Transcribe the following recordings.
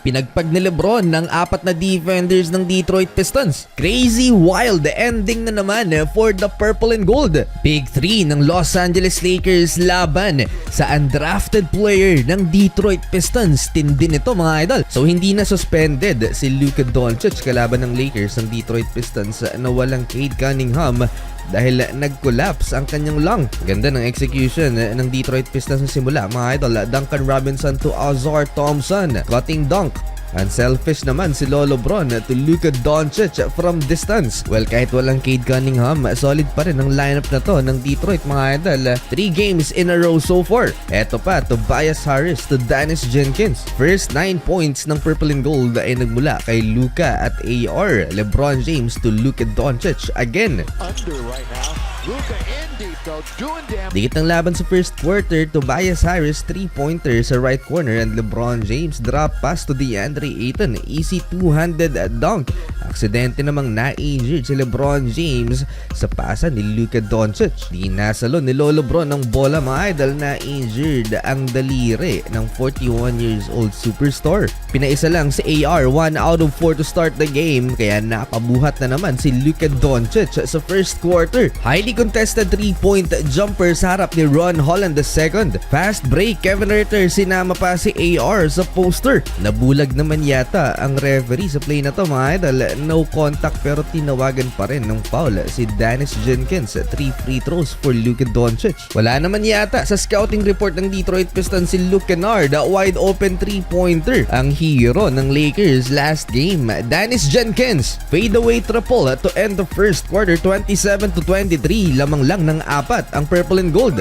Pinagpag ni LeBron ng 4 na defenders ng Detroit Pistons. Crazy wild ending na naman for the purple and gold. Big 3 ng Los Angeles Lakers laban sa undrafted player ng Detroit Pistons. Tindi nito mga idol. So hindi na suspended si Luka Doncic kalaban ng Lakers ng Detroit Pistons na walang Cade Cunningham dahil nag-collapse ang kanyang lung. Ganda ng execution ng Detroit Pistons sa simula mga idol. Duncan Robinson to Ausar Thompson, cutting dunk. Unselfish naman si Lolo Bron to Luka Doncic from distance. Well, kahit walang Cade Cunningham, solid pa rin ang lineup na to ng Detroit mga idol. 3 games in a row so far. Eto pa, Tobias Harris to Dennis Jenkins. First 9 points ng Purple and Gold ay nagmula kay Luka at AR. LeBron James to Luka Doncic again. Under right now. Luka in deep though, doing damage. Dikit ng laban sa first quarter, Tobias Harris 3-pointer sa right corner and LeBron James drop pass to DeAndre Ayton. Easy two-handed dunk. Aksidente namang na-injured si LeBron James sa pasa ni Luka Doncic. Di nasalo ni Lolo Bron ng bola mga idol, na-injured ang daliri ng 41 years old superstar. Pinaisa lang si AR 1 out of 4 to start the game, kaya napabuhat na naman si Luka Doncic sa first quarter. Highly contested 3-point jumper sa harap ni Ron Holland II. Fast break, Kevin Huerter sinama pa si AR sa poster. Nabulag naman yata ang referee sa play na to mga idol. No contact pero tinawagan pa rin ng foul si Dennis Jenkins. 3 free throws for Luka Doncic. Wala naman yata sa scouting report ng Detroit Pistons si Luke Kennard. Wide open 3-pointer ang hero ng Lakers last game. Dennis Jenkins fadeaway triple to end the first quarter. 27-23, lamang lang ng 4 ang purple and gold.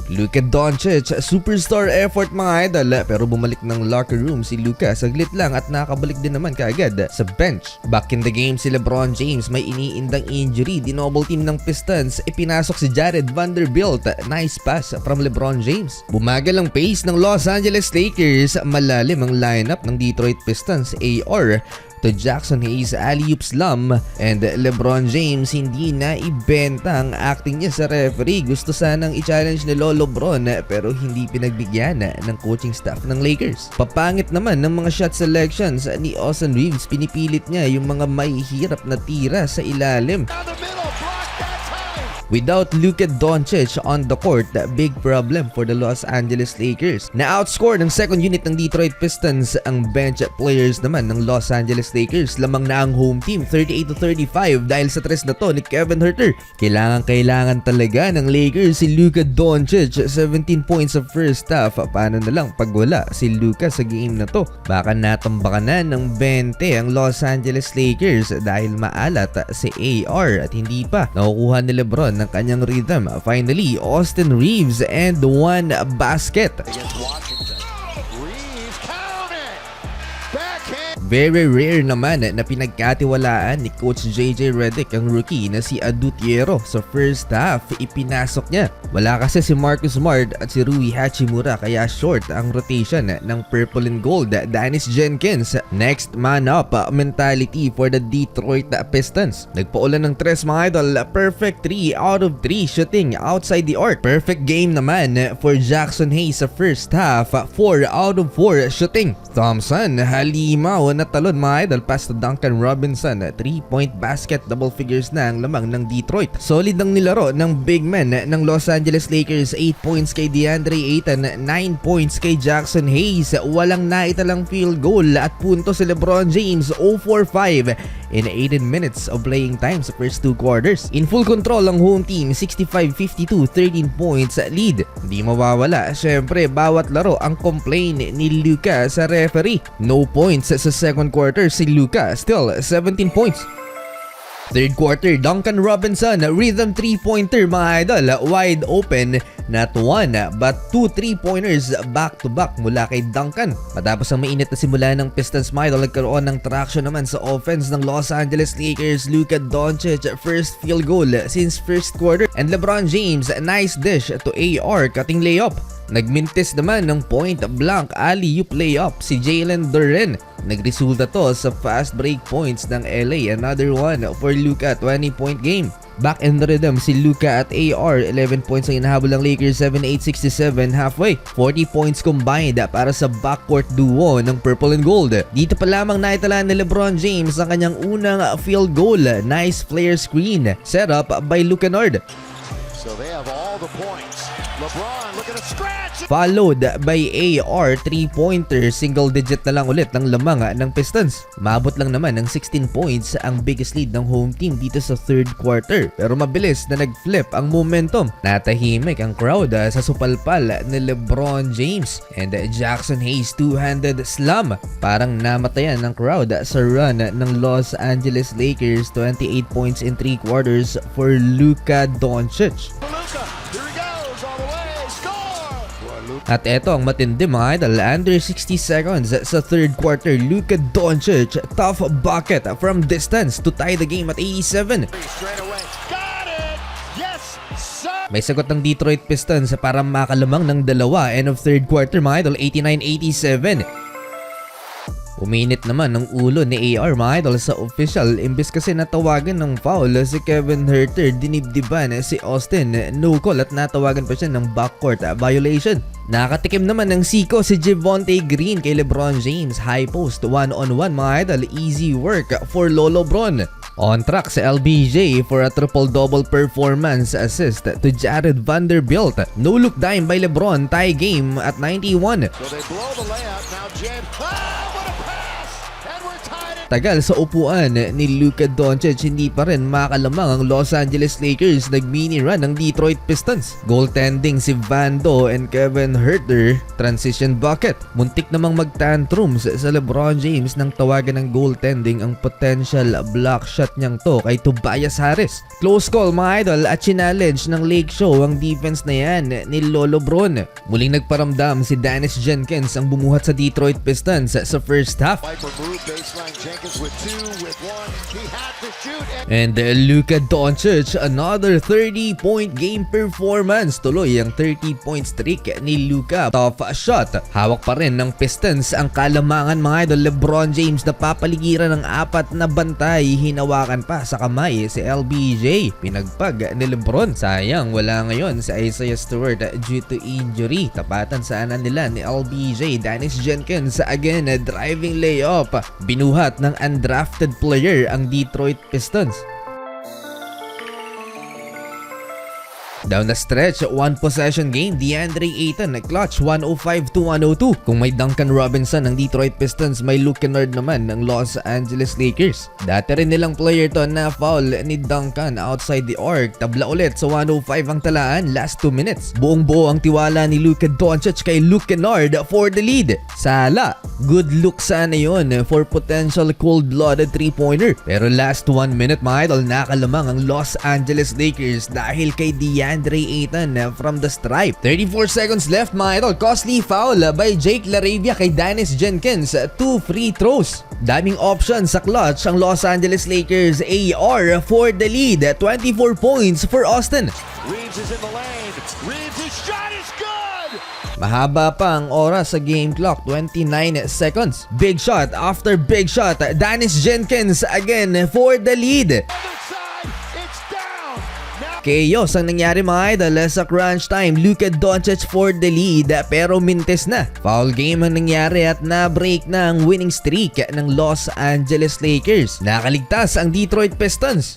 Luka Doncic, superstar effort mga idol, pero bumalik ng locker room si Luka saglit lang at nakabalik din naman kaagad sa bench. Back in the game si LeBron James, may iniindang injury, dinoble team ng Pistons, ipinasok si Jared Vanderbilt. Nice pass from LeBron James. Bumagal ang pace ng Los Angeles Lakers, malalim ang lineup ng Detroit Pistons. AR to Jackson Hayes alley-oop slam, and LeBron James hindi na ibenta ang acting niya sa referee. Gusto sanang i-challenge ni Lolo Bron pero hindi pinagbigyan ng coaching staff ng Lakers. Papangit naman ng mga shot selections ni Austin Reeves. Pinipilit niya yung mga mahihirap na tira sa ilalim. Down the middle, blocked that time. Without Luka Doncic on the court, big problem for the Los Angeles Lakers. Na-outscore ng second unit ng Detroit Pistons ang bench players naman ng Los Angeles Lakers. Lamang na ang home team 38-35 dahil sa tres na to ni Kevin Huerter. Kailangan talaga ng Lakers si Luka Doncic. 17 points sa first half. Paano na lang pag wala si Luka sa game na to? Baka natambakan na ng 20 ang Los Angeles Lakers dahil maalat si AR at hindi pa nakukuha ni LeBron ng kanyang rhythm. Finally, Austin Reeves and 1 basket. Against Washington. Reeves, count it. Backhand. Very rare naman na pinagkatiwalaan ni Coach JJ Redick ang rookie na si Adutiero. Sa first half, ipinasok niya. Wala kasi si Marcus Smart at si Rui Hachimura kaya short ang rotation ng Purple and Gold. Dennis Jenkins, next man up mentality for the Detroit Pistons. Nagpaulan ng tres mga idol. Perfect 3 out of 3 shooting outside the arc. Perfect game naman for Jackson Hayes sa first half. 4 out of 4 shooting. Thompson, halimaw na talon mga idol, pass to Duncan Robinson. 3-point basket, double figures na ang lamang ng Detroit. Solid ang nilaro ng big men ng Los Angeles Lakers. 8 points kay DeAndre Ayton, 9 points kay Jackson Hayes. Walang naitalang field goal at punto si LeBron James. 0-4-5 in 18 minutes of playing time sa first 2 quarters. In full control ang home team, 65-52, 13 points lead. Di mawawala syempre bawat laro ang complain ni Luka sa referee. No points sa second quarter si Luka, still 17 points. Third quarter, Duncan Robinson, rhythm 3-pointer mga idol, wide open, not 1 but 2 3-pointers back to back mula kay Duncan. Matapos ang mainit na simula ng Pistons mga idol, nagkaroon ng traction naman sa offense ng Los Angeles Lakers. Luka Doncic, first field goal since first quarter, and LeBron James, nice dish to AR, cutting layup. Nagmintis naman ng point blank alley-oop layup si Jalen Duren. Nagresulta to sa fast break points ng LA. Another one for Luka, 20-point game. Back in the rhythm si Luka at AR. 11 points ang inahabol ng Lakers, 7-8-67 halfway. 40 points combined para sa backcourt duo ng Purple and Gold. Dito pa lamang naitala ni LeBron James ang kanyang unang field goal. Nice player screen set up by Luka Nord. So they have all the points. LeBron looking to scratch. Followed by AR 3-pointer, single digit na lang ulit ng lamang ng Pistons. Maabot lang naman ng 16 points ang biggest lead ng home team dito sa third quarter. Pero mabilis na nag-flip ang momentum. Natahimik ang crowd sa supalpal ni LeBron James. And Jackson Hayes two-handed slam. Parang namatayan ng crowd sa run ng Los Angeles Lakers. 28 points in 3 quarters for Luka Doncic. Luka, here he goes all the way. Score! At eto ang matindi mga idol, under 60 seconds sa third quarter, Luka Doncic tough bucket from distance to tie the game at 87. Straight away. Got it! Yes, sir! May sagot ng Detroit Pistons para makalamang ng dalawa. End of third quarter mga idol, 89-87. Uminit naman ng ulo ni AR mga idol sa official. Imbes kasi natawagan ng foul si Kevin Huerter, dinibdiban si Austin, no call at natawagan pa siya ng backcourt violation. Nakatikim naman ng siko si Javonte Green kay LeBron James. High post, one-on-one mga idol. Easy work for Lolo Bron. On track sa LBJ for a triple-double performance, assist to Jared Vanderbilt. No look dime by LeBron, tie game at 91. So they blow the layup. Now James. Ah, what a pass! And we're tied at Tagal sa upuan ni Luka Doncic, hindi pa rin makalamang ang Los Angeles Lakers. Nag-mini run ng Detroit Pistons. Goaltending si Vando and Kevin Huerter. Transition bucket. Muntik namang mag-tantrums sa LeBron James nang tawagan ng goaltending ang potential block shot niyang to kay Tobias Harris. Close call mga idol at challenge ng Lake Show ang defense na yan ni Lolo Bron. Muling nagparamdam si Dennis Jenkins ang bumuhat sa Detroit Pistons sa first half. Viper move, baseline Jenkins with 2, with 1. He had to shoot And and Luka Doncic, another 30-point game performance. Tuloy ang 30-point streak ni Luka. Tough shot. Hawak pa rin ng Pistons ang kalamangan mga idol. LeBron James na papaligiran ng 4 na bantay. Hinawakan pa sa kamay si LBJ. Pinagpag ni LeBron. Sayang wala ngayon si Isaiah Stewart due to injury. Tapatan sana nila ni LBJ. Dennis Jenkins again driving layup. Binuhat ng undrafted player ang Detroit Pistons. Down the stretch, one possession game, DeAndre Ayton clutch 105-102. Kung may Duncan Robinson ng Detroit Pistons, may Luka Nord naman ng Los Angeles Lakers. Dati rin nilang player to na foul ni Duncan outside the arc. Tabla ulit sa 105 ang talaan last 2 minutes. Buong buo ang tiwala ni Luka Doncic kay Luka Nord for the lead. Sala, good look sana yun for potential cold-blooded 3-pointer. Pero last 1 minute mga idol, nakalamang ang Los Angeles Lakers dahil kay DeAndre Ayton from the stripe. 34 seconds left mga idol. Costly foul by Jake LaRavia kay Dennis Jenkins. 2 free throws. Daming options sa clutch ang Los Angeles Lakers. AR for the lead. 24 points for Austin. Reeves is in the lane. Reeves, his shot is good! Mahaba pa ang oras sa game clock, 29 seconds. Big shot after big shot. Dennis Jenkins again for the lead. Other side, it's down. Now Chaos ang nangyari mga idol sa crunch time. Luka Doncic for the lead pero mintes na. Foul game ang nangyari at na-break na ang winning streak ng Los Angeles Lakers. Nakaligtas ang Detroit Pistons.